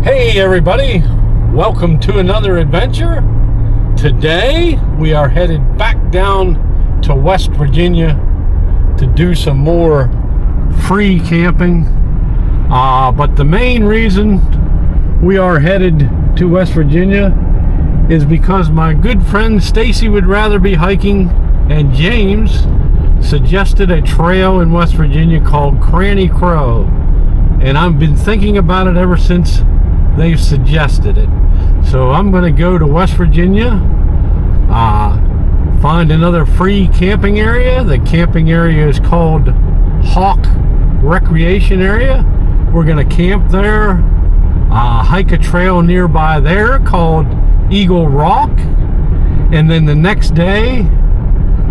Hey everybody, welcome to another adventure. Today we are headed back down to West Virginia to do some more free camping. But the main reason we are headed to West Virginia is because my good friend Stacy would rather be hiking, and James suggested a trail in West Virginia called Cranny Crow, and I've been thinking about it ever since they've suggested it. So I'm going to go to West Virginia, find another free camping area. The camping area is called Hawk Recreation Area. We're going to camp there, hike a trail nearby there called Eagle Rock, and then the next day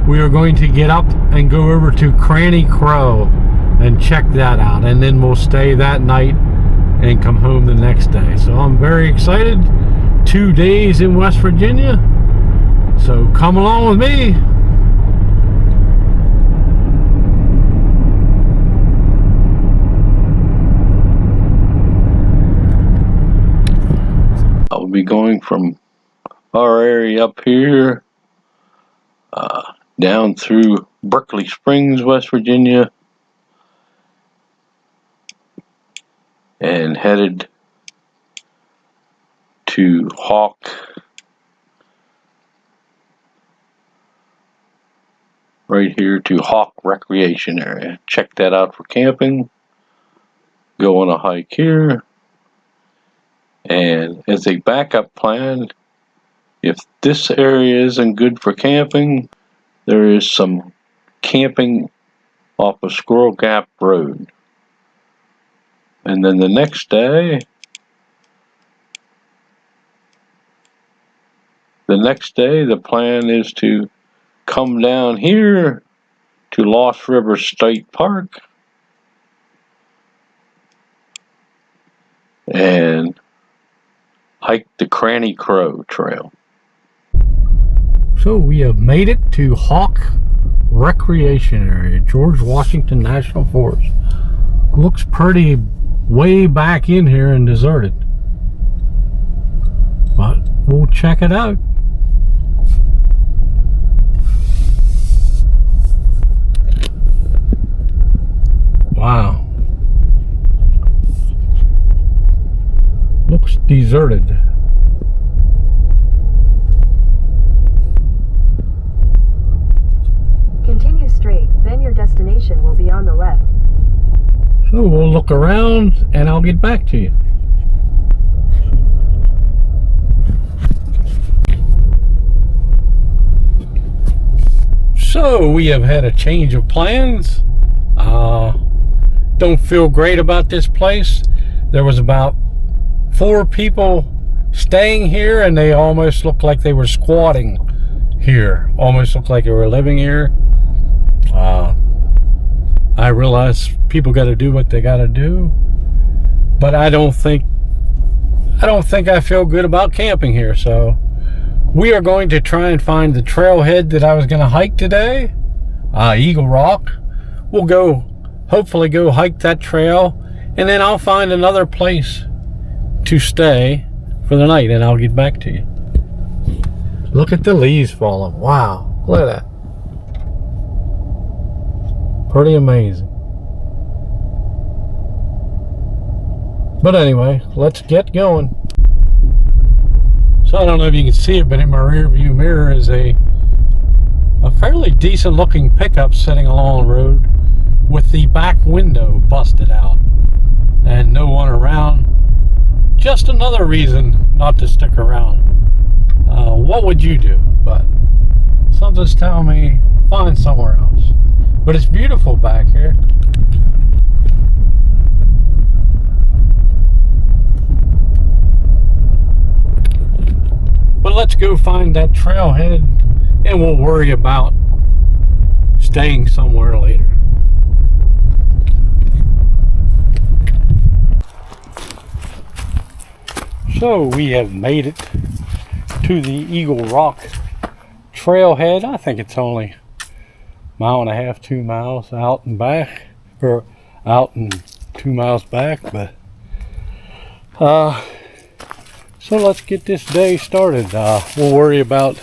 we are going to get up and go over to Cranny Crow and check that out, and then we'll stay that night and come home the next day. So I'm very excited. 2 days in West Virginia, so come along with me. I'll be going from our area up here down through Berkeley Springs, West Virginia, and headed to Hawk right here to Hawk Recreation Area. Check that out for camping. Go on a hike here, and as a backup plan, if this area isn't good for camping, there is some camping off of Squirrel Gap Road. And then the next day, the plan is to come down here to Lost River State Park and hike the Cranny Crow Trail. So we have made it to Hawk Recreation Area, George Washington National Forest. Looks pretty way back in here and deserted, but we'll check it out. Wow, looks deserted. Continue straight, then your destination will be on the left. So we'll look around and I'll get back to you. So we have had a change of plans. Don't feel great about this place. There was about 4 people staying here, and they almost looked like they were squatting here. Almost looked like they were living here. I realize people got to do what they got to do, but I don't think I feel good about camping here. So we are going to try and find the trailhead that I was going to hike today, Eagle Rock. We'll hopefully go hike that trail, and then I'll find another place to stay for the night, and I'll get back to you. Look at the leaves falling. Wow, look at that. Pretty amazing. But anyway, let's get going. So I don't know if you can see it, but in my rear view mirror is a fairly decent looking pickup sitting along the road with the back window busted out and no one around. Just another reason not to stick around. What would you do? But something's telling me find somewhere else. But it's beautiful back here. But let's go find that trailhead, and we'll worry about staying somewhere later. So we have made it to the Eagle Rock trailhead. I think it's only 1.5 miles, 2 miles out and back, or out and 2 miles back, but So let's get this day started. We'll worry about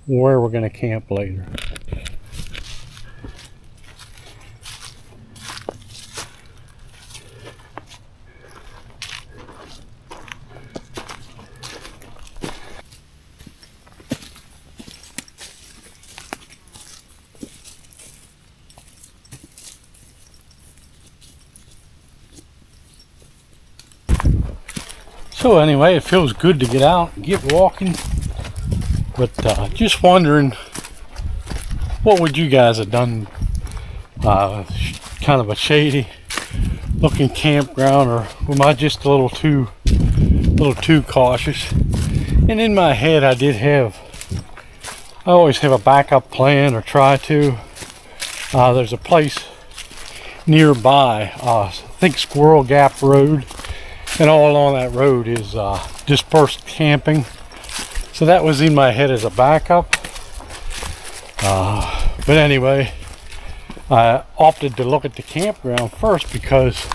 where we're going to camp later. So anyway, it feels good to get out and get walking, but just wondering, what would you guys have done? Kind of a shady looking campground, or am I just a little too cautious? And in my head, I always have a backup plan, or try to. There's a place nearby, I think Squirrel Gap Road. And all along that road is dispersed camping. So that was in my head as a backup. But anyway, I opted to look at the campground first because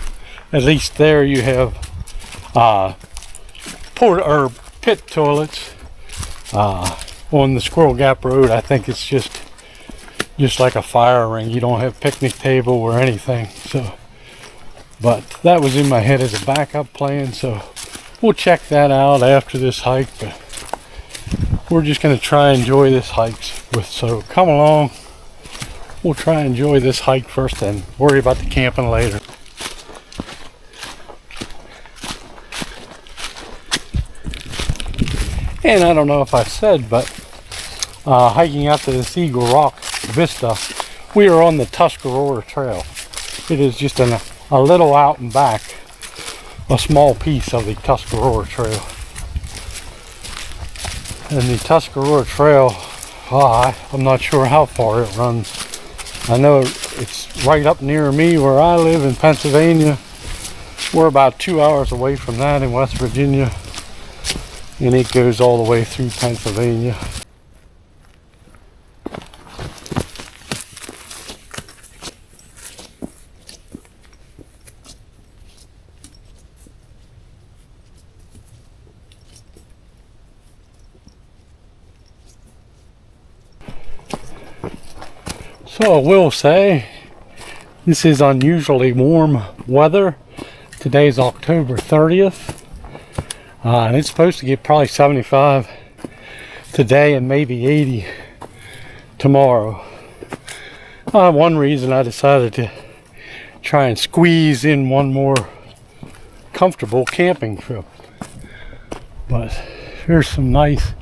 at least there you have pit toilets. On the Squirrel Gap Road, I think it's just like a fire ring. You don't have picnic table or anything. So. But that was in my head as a backup plan, so we'll check that out after this hike. But we're just going to try and enjoy this hike. So come along. We'll try and enjoy this hike first and worry about the camping later. And I don't know if I said, but hiking out to this Eagle Rock Vista, we are on the Tuscarora Trail. It is just a little out and back, a small piece of the Tuscarora Trail. And the Tuscarora Trail, I'm not sure how far it runs. I know it's right up near me where I live in Pennsylvania. We're about 2 hours away from that in West Virginia. And it goes all the way through Pennsylvania. So I will say, this is unusually warm weather. Today's October 30th. And it's supposed to get probably 75 today and maybe 80 tomorrow. One reason I decided to try and squeeze in one more comfortable camping trip. But here's some nice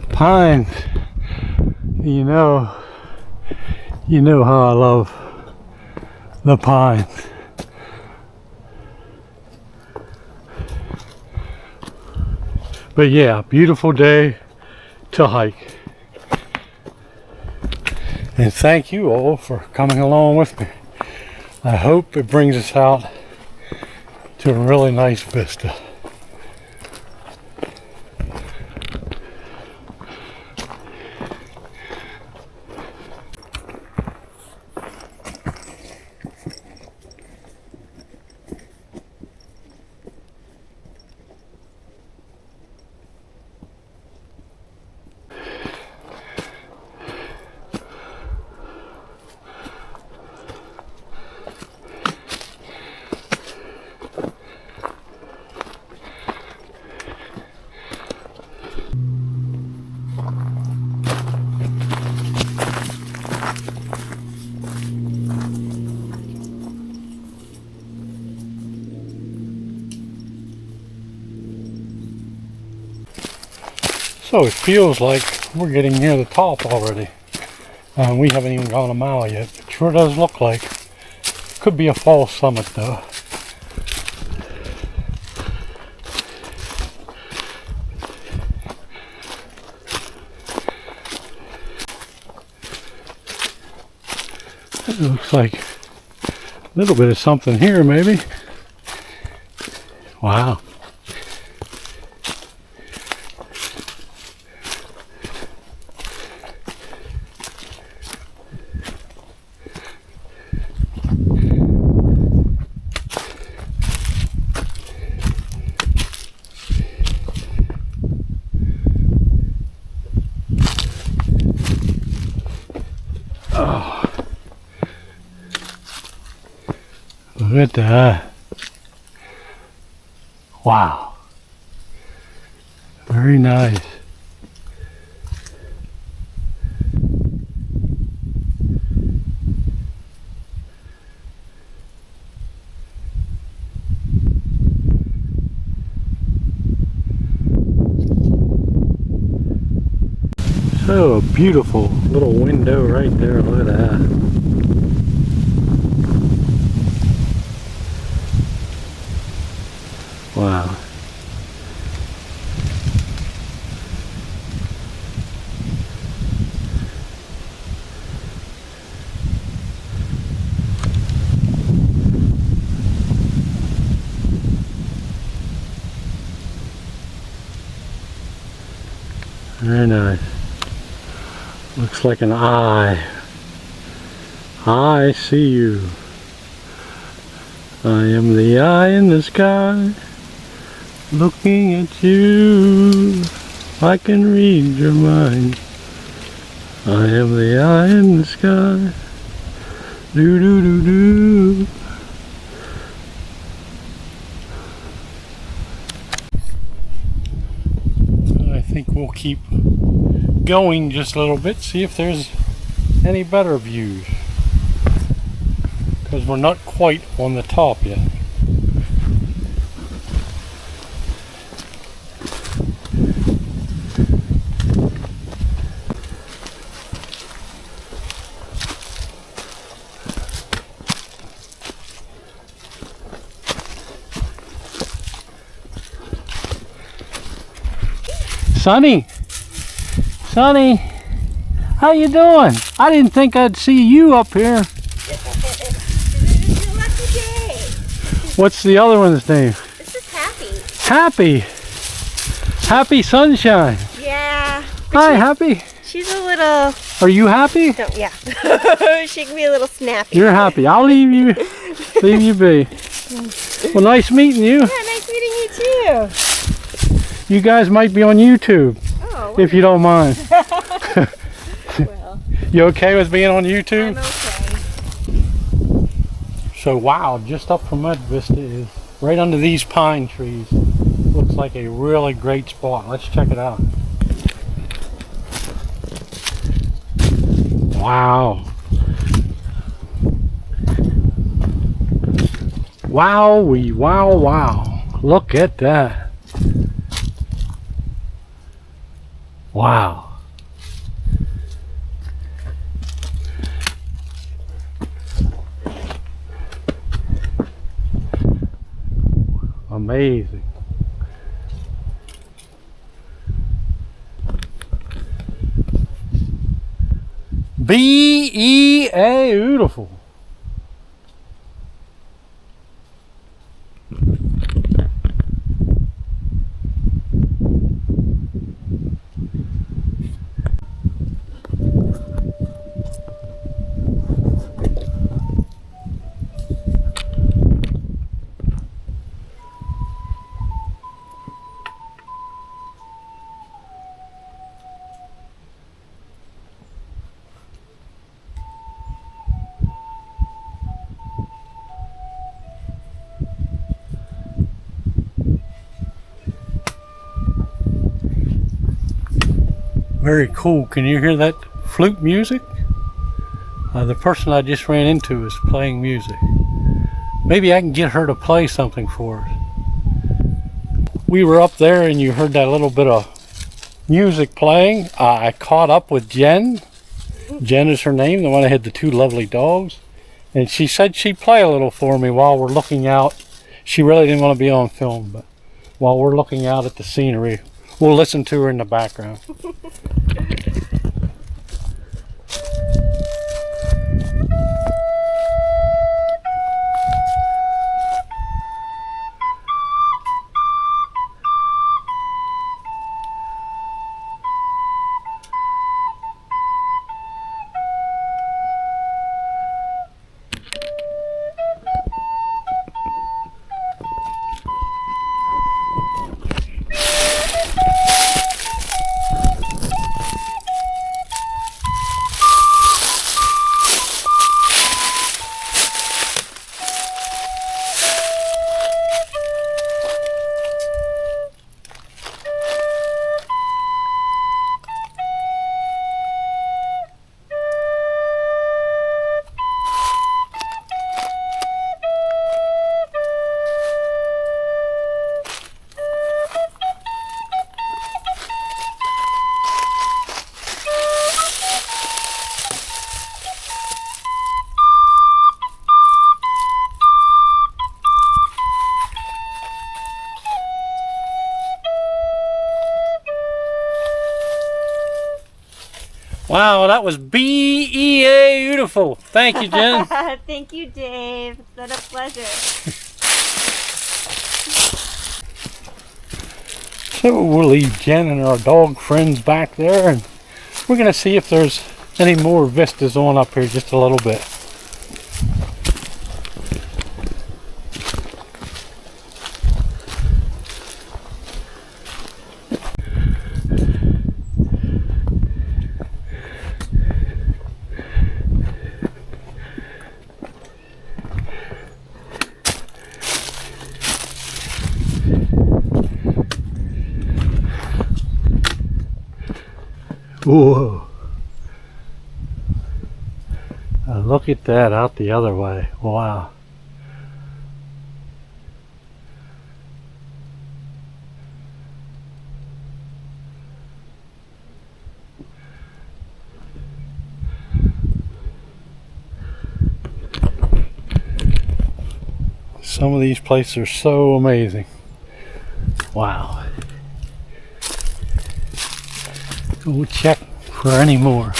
pines. You know how I love the pines. But yeah, beautiful day to hike. And thank you all for coming along with me. I hope it brings us out to a really nice vista. So it feels like we're getting near the top already. We haven't even gone a mile yet. It sure does look like. Could be a false summit though. It looks like a little bit of something here maybe. Wow. Look at that. Wow. Very nice. So a beautiful little window right there. Look at that. Wow. Very nice. Looks like an eye. I see you. I am the eye in the sky, looking at you. I can read your mind. I am the eye in the sky. Do do do do. I think we'll keep going just a little bit, see if there's any better views, because we're not quite on the top yet. Sonny! Sonny! How you doing? I didn't think I'd see you up here. What's the other one's name? This is Happy. Happy! Happy Sunshine! Yeah. Hi, Happy! She's a little... Are you happy? No, yeah. She can be a little snappy. You're happy. I'll leave you be. Well, nice meeting you. Yeah, nice meeting you too. You guys might be on YouTube, Oh, if you don't mind. well, You okay with being on YouTube? I'm okay. So wow, just up from that vista is right under these pine trees. Looks like a really great spot. Let's check it out. Wow. Wowee, wow, wow. Look at that. Wow. Amazing. B-E-A, beautiful. Very cool. Can you hear that flute music? The person I just ran into is playing music. Maybe I can get her to play something for us. We were up there and you heard that little bit of music playing. I caught up with Jen. Jen is her name, the one that had the two lovely dogs. And she said she'd play a little for me while we're looking out. She really didn't want to be on film, but while we're looking out at the scenery, we'll listen to her in the background. Wow, that was beautiful. Thank you, Jen. Thank you, Dave. It's been a pleasure. So we'll leave Jen and our dog friends back there, and we're going to see if there's any more vistas on up here just a little bit. Whoa. Look at that out the other way. Wow. Some of these places are so amazing. Wow. We'll check for any more.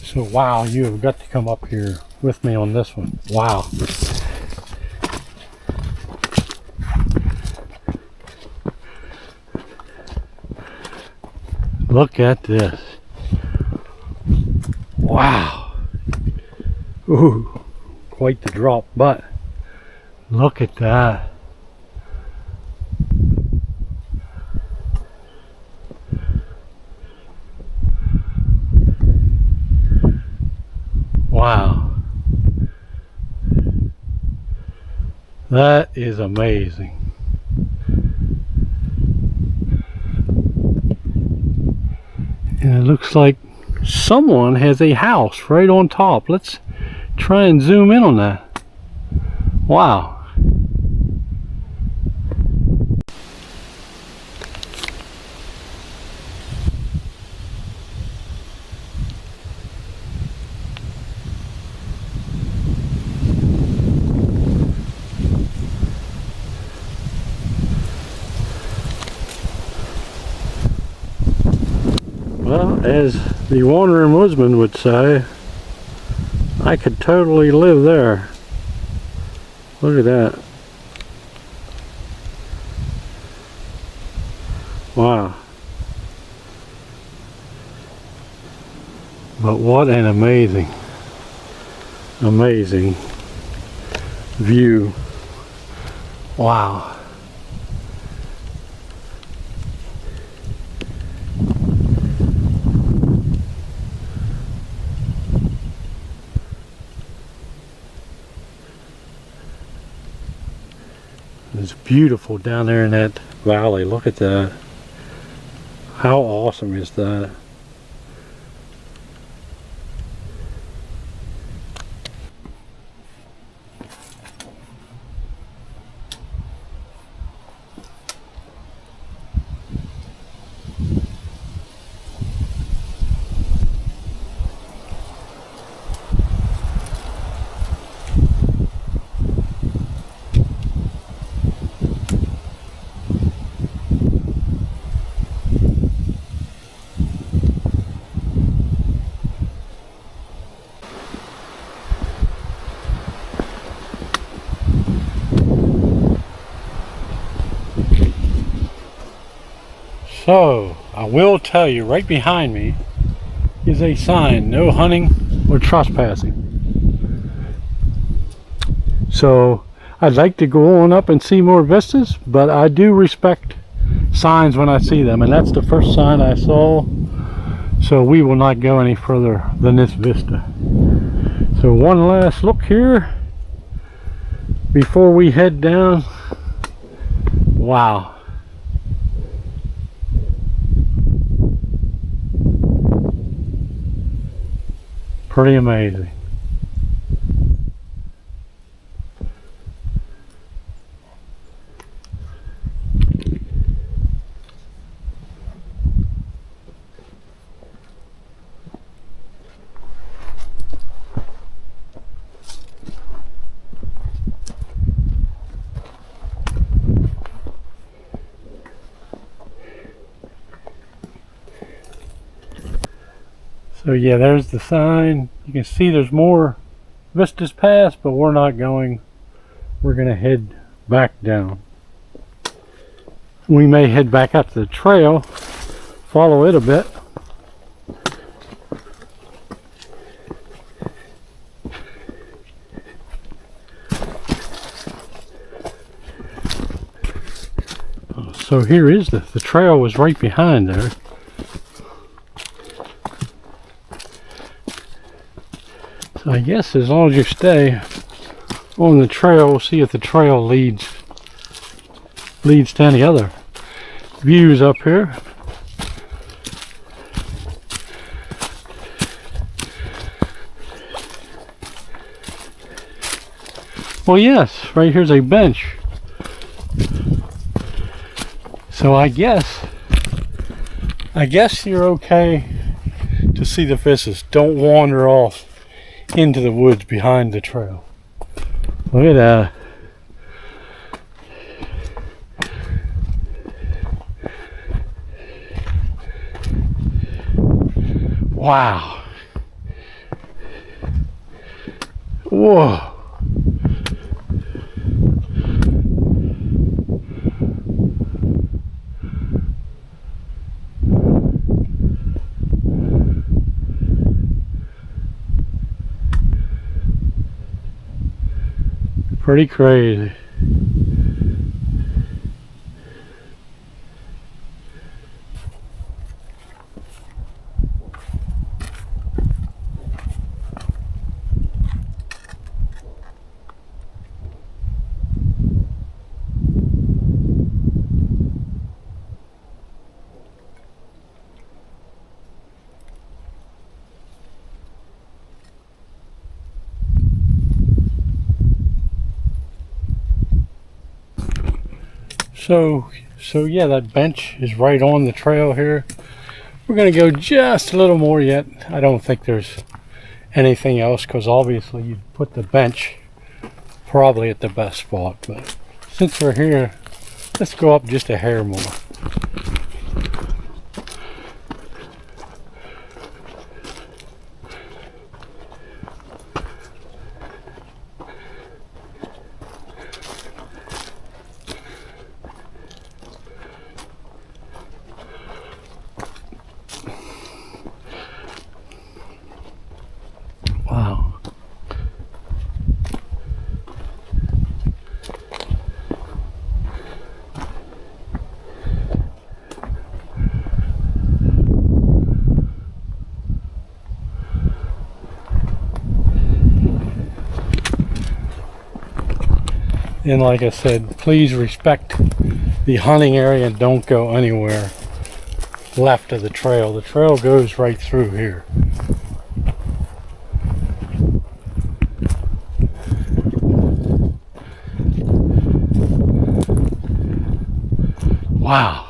So wow, you have got to come up here with me on this one. Wow. Look at this. Wow. Ooh, quite the drop, but look at that. Wow. That is amazing. And it looks like someone has a house right on top. Let's try and zoom in on that. Wow. Well, as the wandering woodsman would say, I could totally live there. Look at that. Wow. But what an amazing view. Wow. It's beautiful down there in that valley. Look at that. How awesome is that? So, I will tell you, right behind me is a sign, no hunting or trespassing. So, I'd like to go on up and see more vistas, but I do respect signs when I see them, and that's the first sign I saw. So we will not go any further than this vista. So one last look here before we head down. Wow. Pretty amazing. So yeah, there's the sign. You can see there's more vistas past, but we're not going. We're going to head back down. We may head back up the trail, follow it a bit. So here is the trail was right behind there. So I guess as long as you stay on the trail, we'll see if the trail leads to any other views up here. Well, yes, right here's a bench. So I guess you're okay to see the vistas. Don't wander off into the woods behind the trail. Look at that. Wow. Whoa. Pretty crazy. So yeah, that bench is right on the trail here. We're gonna go just a little more yet. I don't think there's anything else, because obviously you'd put the bench probably at the best spot, but since we're here, let's go up just a hair more. Wow. And like I said, please respect the hunting area and don't go anywhere left of the trail. The trail goes right through here. Wow.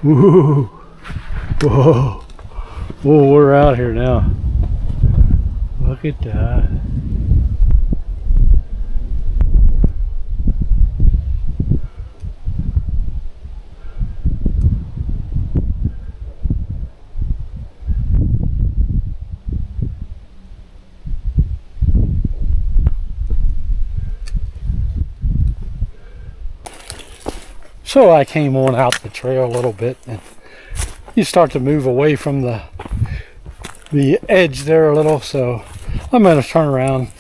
Woo. Whoa. Whoa, we're out here now. Look at that. So I came on out the trail a little bit, and you start to move away from the edge there a little, so I'm going to turn around,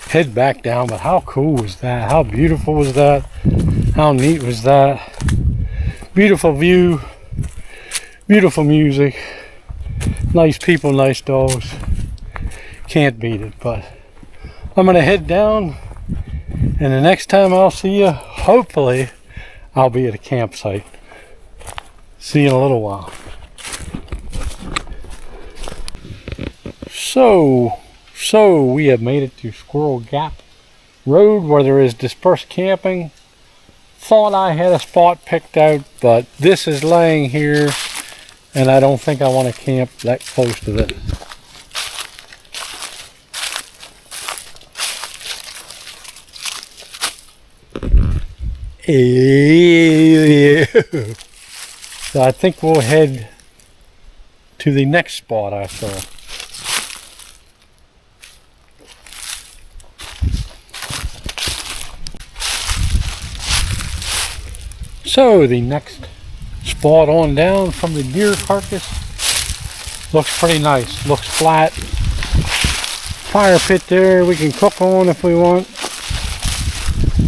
head back down. But how cool was that? How beautiful was that? How neat was that? Beautiful view, beautiful music, nice people, nice dogs. Can't beat it. But I'm going to head down, and the next time I'll see you, hopefully I'll be at a campsite. See you in a little while. So we have made it to Squirrel Gap Road, where there is dispersed camping. Thought I had a spot picked out, but this is laying here, and I don't think I want to camp that close to this. So I think we'll head to the next spot I saw. So the next spot on down from the deer carcass looks pretty nice. Looks flat. Fire pit there we can cook on if we want.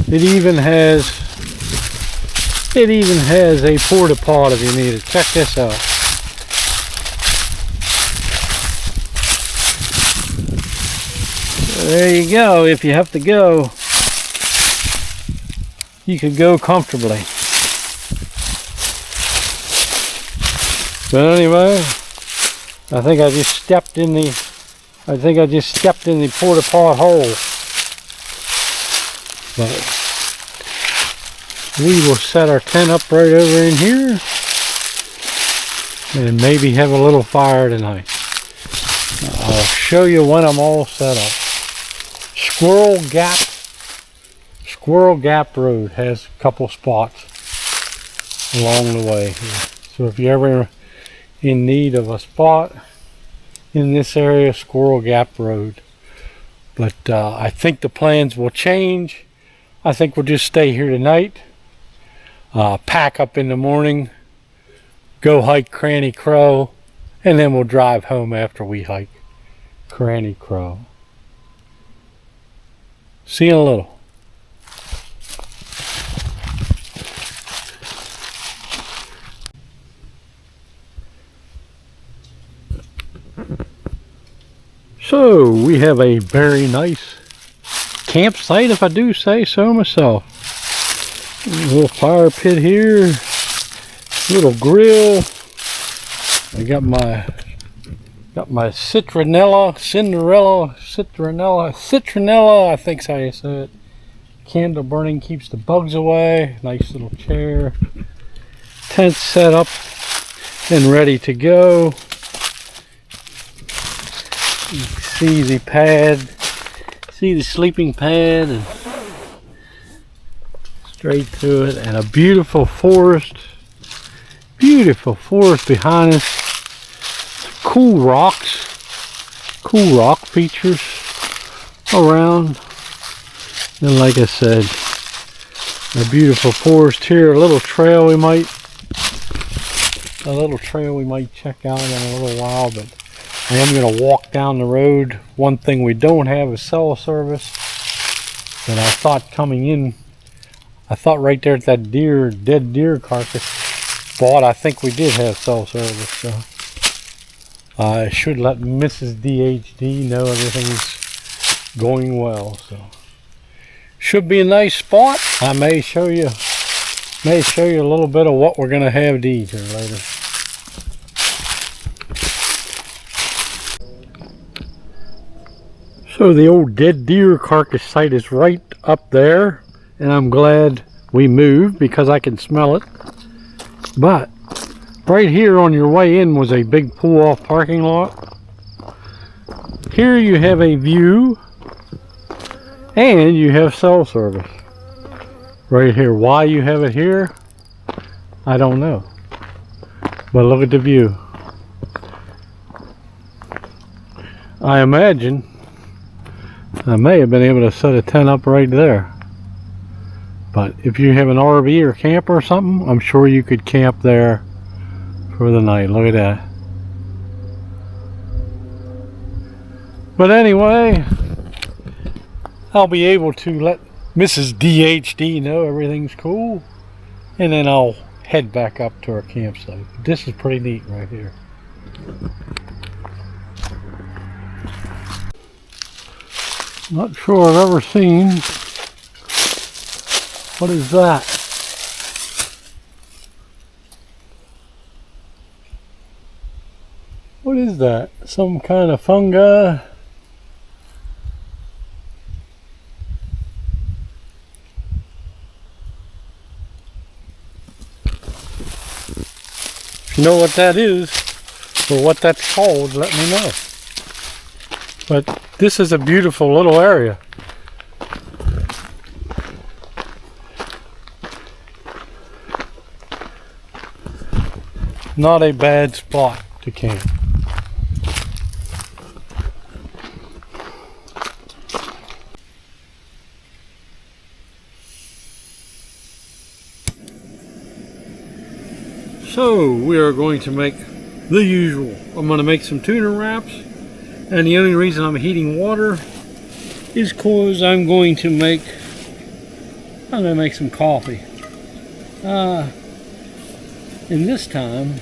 It even has a porta pot if you need it. Check this out. There you go. If you have to go, you can go comfortably. But anyway, I think I just stepped in the porta pot hole. But we will set our tent up right over in here and maybe have a little fire tonight. I'll show you when I'm all set up. Squirrel Gap Road has a couple spots along the way here. So if you're ever in need of a spot in this area, Squirrel Gap Road. But I think the plans will change. I think we'll just stay here tonight, pack up in the morning, go hike Cranny Crow, and then we'll drive home after we hike Cranny Crow. See you in a little. So we have a very nice campsite, if I do say so myself. A little fire pit here, little grill. I got my citronella, I think's how you say it. Candle burning keeps the bugs away. Nice little chair. Tent set up and ready to go. You can see the pad, see the sleeping pad, and straight through it, and a beautiful forest behind us. Cool rock features around, and like I said, a beautiful forest here. A little trail we might check out in a little while, but I am going to walk down the road. One thing we don't have is cell service, but I thought coming in, right there at that dead deer carcass spot, I think we did have cell service, so I should let Mrs. DHD know everything's going well. So should be a nice spot. I may show you a little bit of what we're going to have to eat here later. So the old dead deer carcass site is right up there, and I'm glad we moved because I can smell it. But right here on your way in was a big pull-off parking lot. Here you have a view, and you have cell service right here. Why you have it here, I don't know, but look at the view. I imagine I may have been able to set a tent up right there, but if you have an RV or camper or something, I'm sure you could camp there for the night. Look at that. But anyway, I'll be able to let Mrs. DHD know everything's cool, and then I'll head back up to our campsite. This is pretty neat right here. Not sure I've ever seen. What is that? What is that? Some kind of fungi? If you know what that is, or what that's called, let me know. But this is a beautiful little area. not a bad spot to camp. So we are going to make the usual. I'm going to make some tuna wraps, and the only reason I'm heating water is because I'm going to make some coffee. And this time,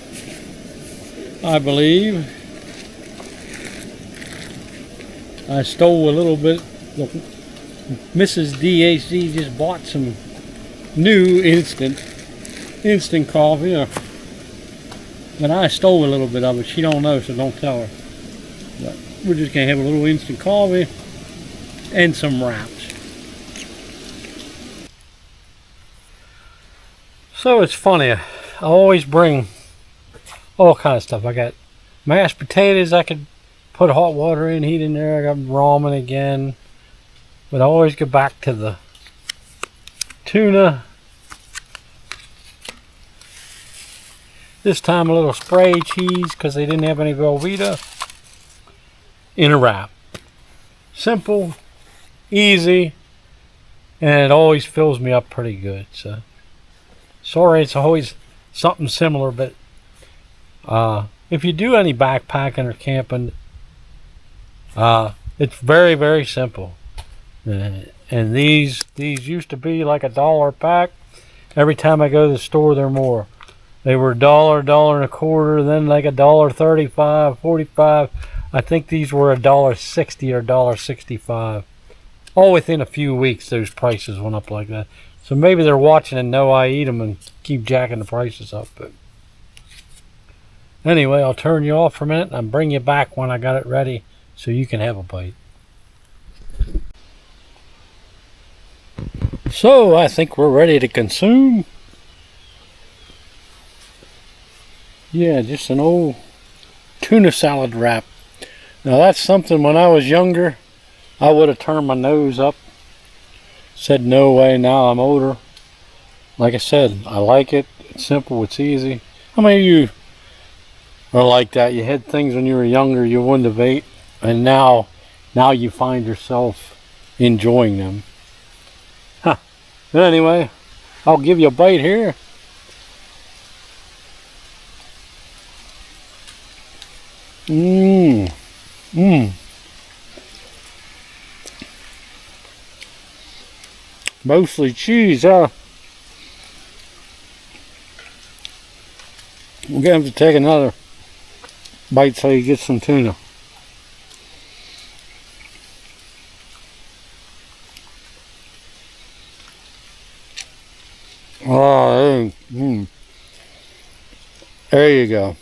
I believe I stole a little bit. Mrs. DHD just bought some new instant coffee, but I stole a little bit of it. She don't know, so don't tell her. But we're just gonna have a little instant coffee and some wraps. So it's funny, I always bring all kinds of stuff. I got mashed potatoes I could put hot water in, heat in there. I got ramen again. But I always go back to the tuna. This time a little spray cheese because they didn't have any Velveeta in a wrap. Simple, easy, and it always fills me up pretty good. So sorry, it's always something similar, but if you do any backpacking or camping, it's very, very simple. And these used to be like $1 a pack. Every time I go to the store, they're more. They were $1, $1.25, then like $1.35, 45. I think these were $1.60 or $1.65. All within a few weeks, those prices went up like that. So maybe they're watching and know I eat them and keep jacking the prices up. But anyway, I'll turn you off for a minute and bring you back when I got it ready so you can have a bite. So I think we're ready to consume. Yeah, just an old tuna salad wrap. Now that's something when I was younger, I would have turned my nose up. Said no way. Now I'm older. Like I said, I like it. It's simple, it's easy. How many of you are like that? You had things when you were younger you wouldn't have ate, and now you find yourself enjoying them. Huh. But anyway, I'll give you a bite here. Mostly cheese, huh? We're gonna have to take another bite so you get some tuna. Oh, there you go.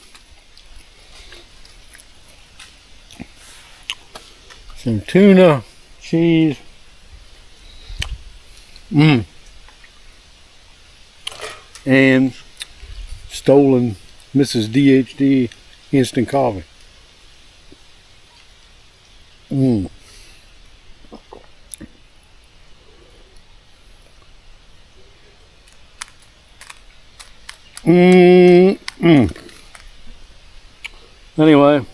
Some tuna, cheese. And stolen Mrs. DHD instant coffee. Anyway,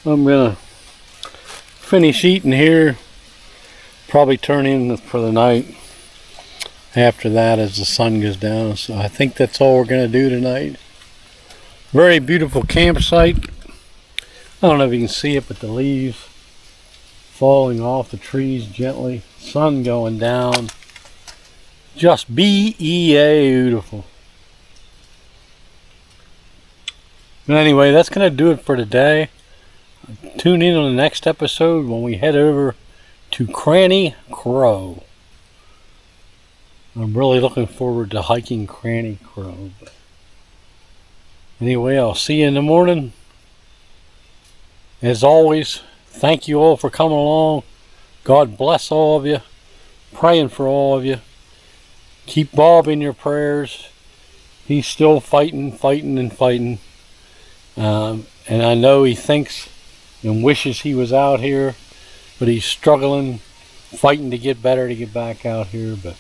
I'm gonna finish eating here, probably turn in for the night after that as the sun goes down. So I think that's all we're gonna do tonight. Very beautiful campsite. I don't know if you can see it, but the leaves falling off the trees gently, sun going down, just beautiful. But anyway, that's gonna do it for today. Tune in on the next episode when we head over to Cranny Crow. I'm really looking forward to hiking Cranny Crow. Anyway, I'll see you in the morning. As always, thank you all for coming along. God bless all of you. Praying for all of you. Keep Bob in your prayers. He's still fighting. And I know he thinks and wishes he was out here, but he's struggling, fighting to get better, to get back out here. But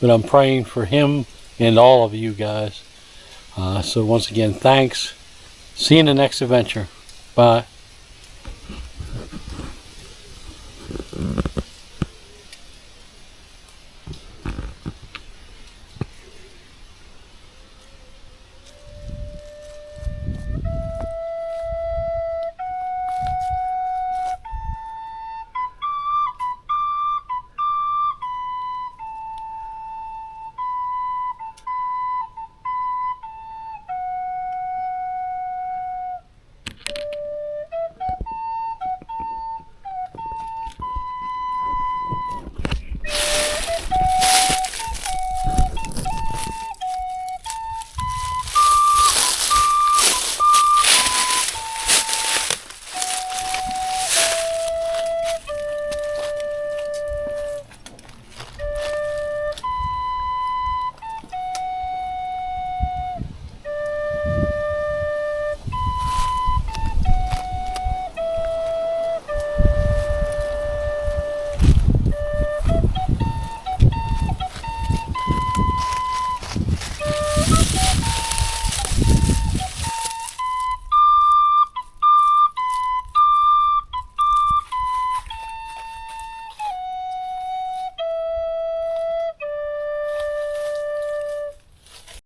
but I'm praying for him and all of you guys. So once again, thanks. See you in the next adventure. Bye.